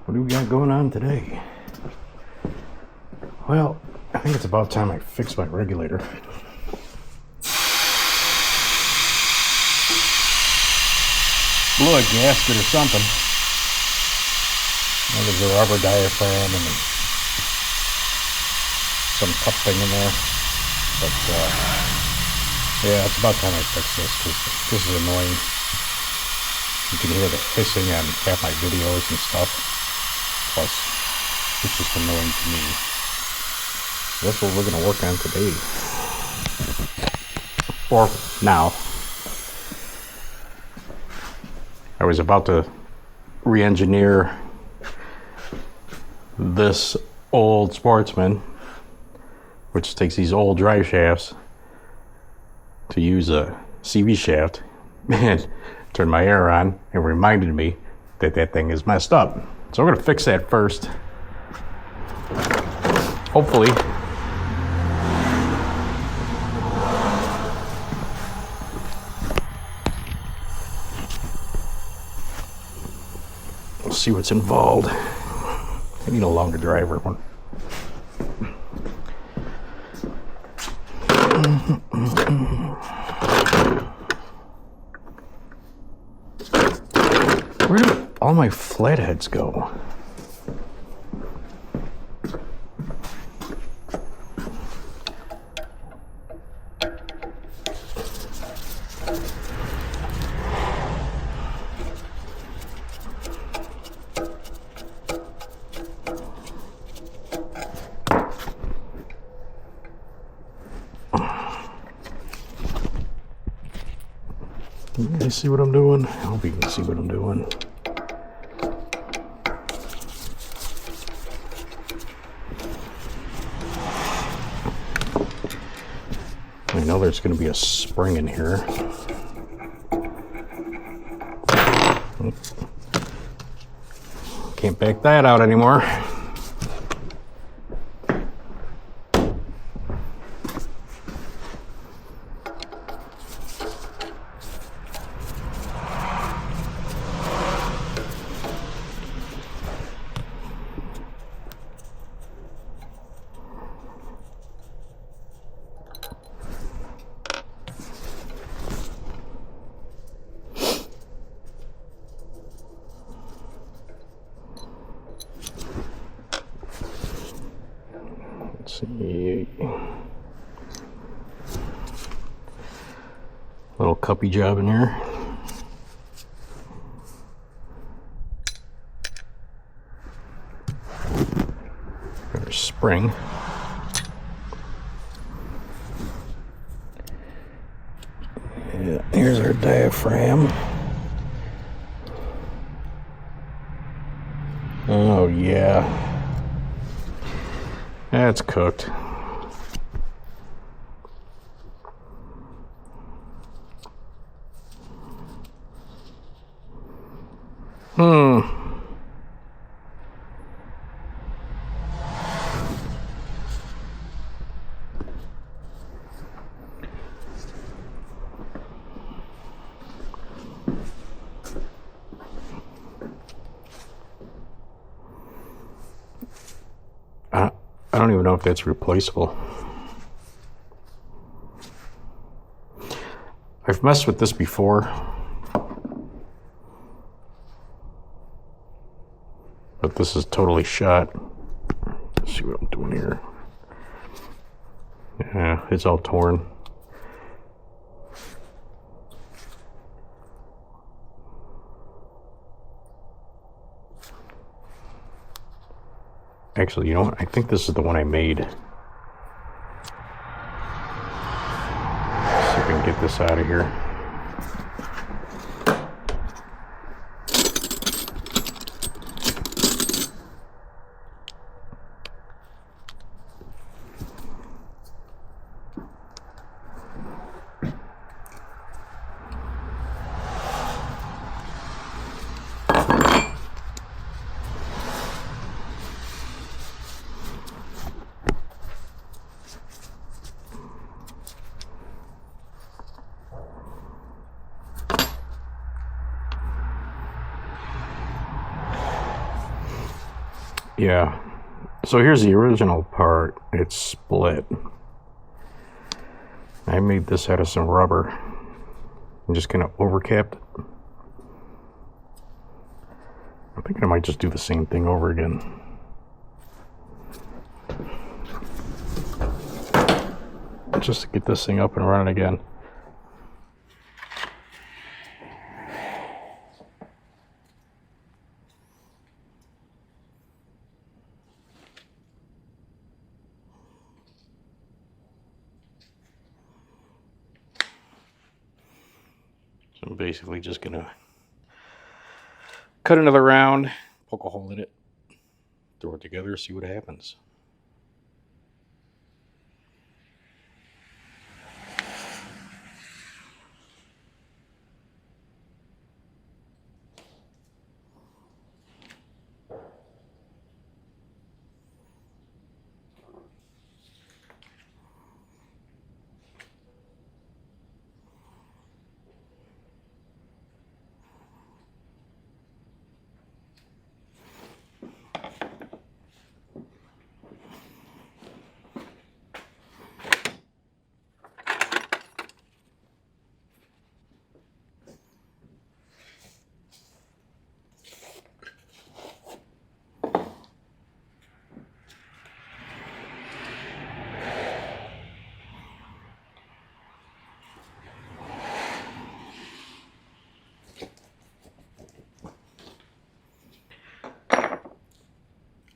What do we got going on today? Well, I think it's about time I fix my regulator. Blew a gasket or something. Well, there's a rubber diaphragm and some cupping in there. But, yeah, it's about time I fix this because this is annoying. You can hear the hissing on half my videos and stuff. Plus, it's just annoying to me. So that's what we're going to work on today. Or now. I was about to re-engineer this old Sportsman, which takes these old drive shafts to use a CV shaft, and turn my air on and reminded me that that thing is messed up. So we're going to fix that first. Hopefully. We'll see what's involved. I need a longer driver one. Where do all my flatheads go? You guys see what I'm doing? I hope you can see what I'm doing. I know there's going to be a spring in here. Can't back that out anymore. Let's see. Little cuppy job in here. Got our spring. Yeah, here's our diaphragm. Oh yeah. That's cooked. I don't even know if that's replaceable. I've messed with this before, but this is totally shot. Let's see what I'm doing here. Yeah, it's all torn. Actually, you know what? I think this is the one I made. Let's see if I can get this out of here. Yeah. So here's the original part. It's split. I made this out of some rubber. I'm just gonna overcap it. I'm thinking I might just do the same thing over again. Just to get this thing up and running again. So I'm basically just gonna cut another round, poke a hole in it, throw it together, see what happens.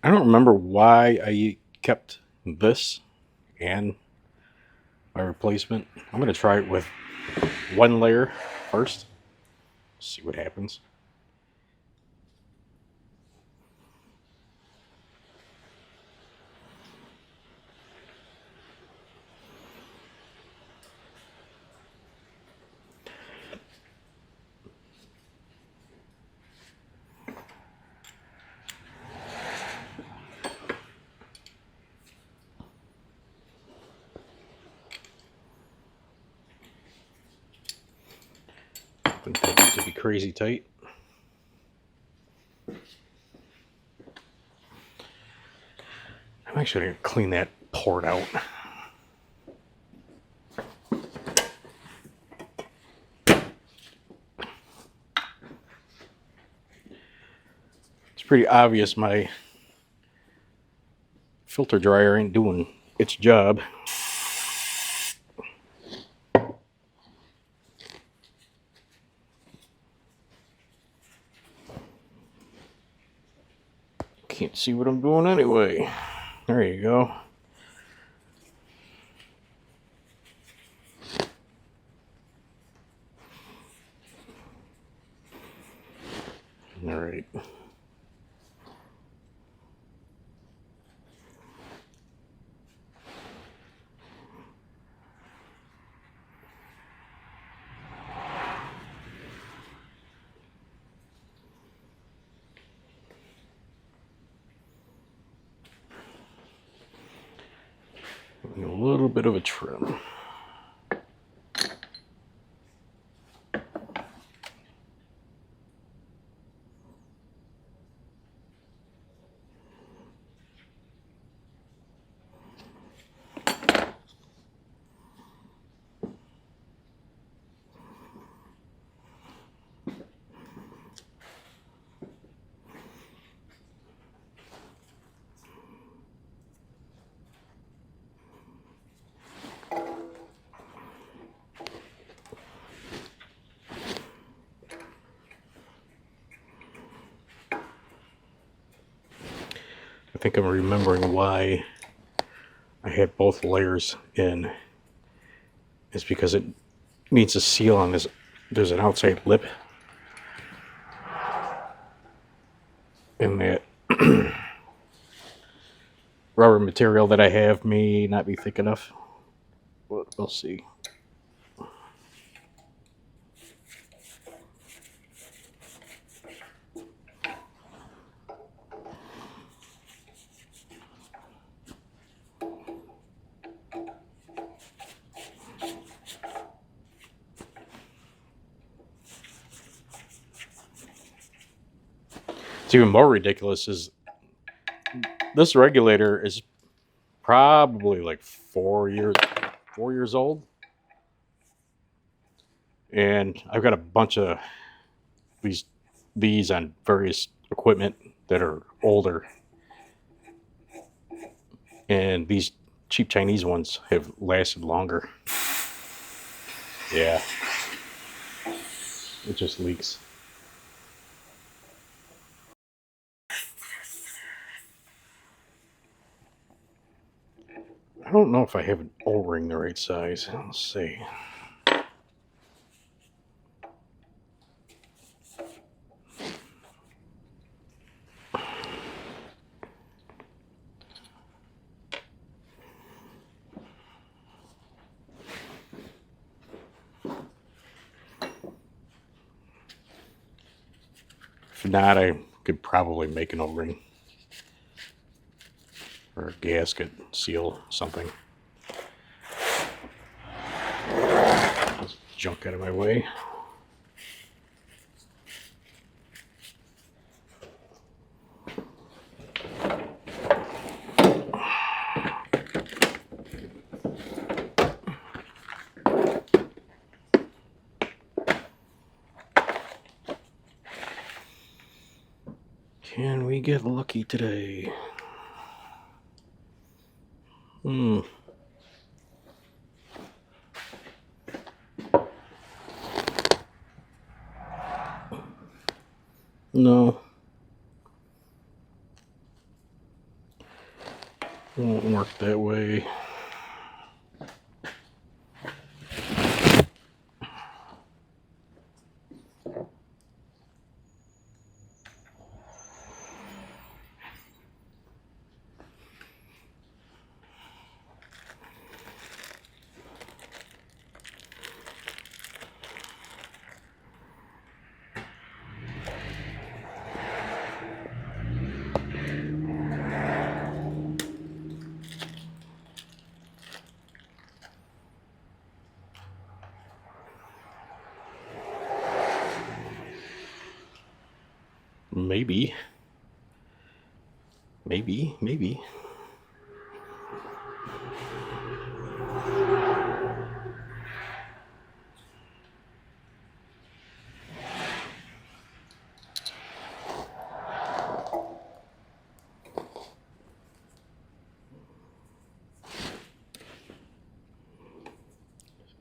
I don't remember why I kept this and my replacement. I'm going to try it with one layer first. See what happens. That needs to be crazy tight. I'm actually going to clean that port out. It's pretty obvious my filter dryer ain't doing its job. Can't see what I'm doing anyway. There you go. All right. A little bit of a trim. I think I'm remembering why I had both layers in. It's because it needs a seal on this. There's an outside lip in that rubber material that I have may not be thick enough. We'll see. What's even more ridiculous is This regulator is probably like 4 years old. And I've got a bunch of these on various equipment that are older. And these cheap Chinese ones have lasted longer. Yeah. It just leaks. I don't know if I have an O-ring the right size. Let's see. If not, I could probably make an O-ring. Or a gasket, seal, something. Let's junk out of my way. Can we get lucky today? No. Won't work that way. Maybe. Maybe.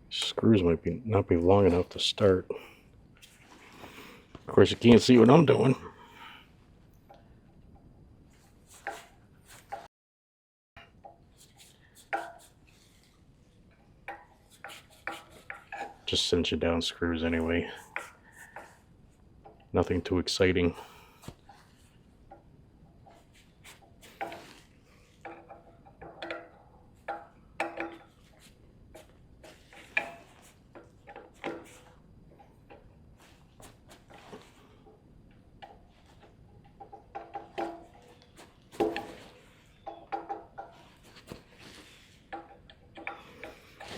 Screws might not be long enough to start. Of course, you can't see what I'm doing. Just cinching down screws anyway. Nothing too exciting.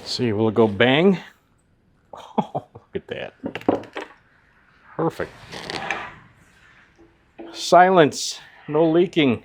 See, will it go bang? Oh, look at that. Perfect. Silence. No leaking.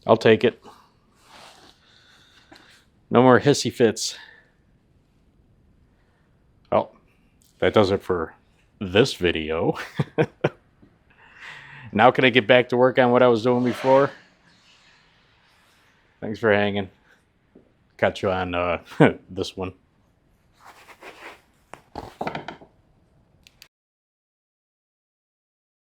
I'll take it. No more hissy fits. Oh, that does it for this video. Now can I get back to work on what I was doing before? Thanks for hanging. Catch you on this one.